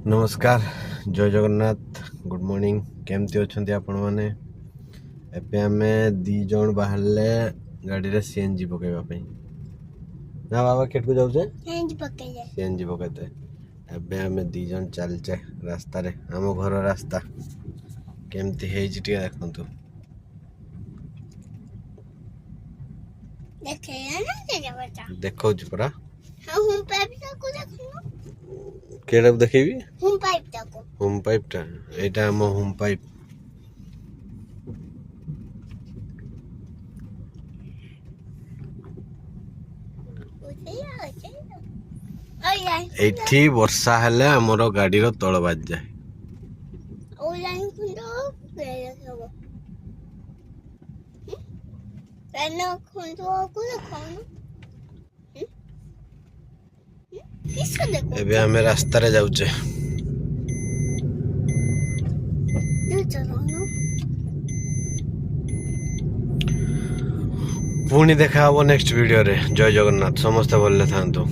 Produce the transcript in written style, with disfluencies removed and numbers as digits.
नमस्कार जय Jagannath good morning केमती अच्छा आपण मैंने एबे आमे दी जन बाहरले गाड़ी रे सीएनजी पकेबा ना बाबा केट को जाउछे सीएनजी पकेते एबे आमे दी जन चलचे रास्ता रे आम घर रास्ता केमती हेजी टिके देखंतु देखौ परा हम पाइप को देखनो केडा देखेबी हम पाइप को होम पाइप टा एटा हम होम पाइप एठी वर्षा हेले हमरो गाड़ी रो तळ बाज जाए ओ लाइन खुंदो देखो एनो खुंदो को देखनो किसको देखो एबे हमें रास्ता रे जाउचे पुणी देखा हबो नेक्स्ट वीडियो रे जय जगन्नाथ समस्त भले थांतु।